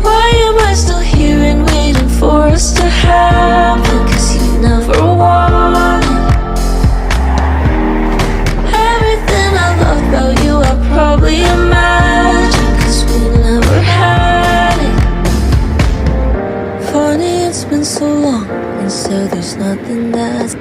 Why am I still here and waiting for us to happen? 'Cause you never wanted everything I loved about you. I probably imagined, 'cause we never had it. Funny, it's been so long, and still there's nothing that's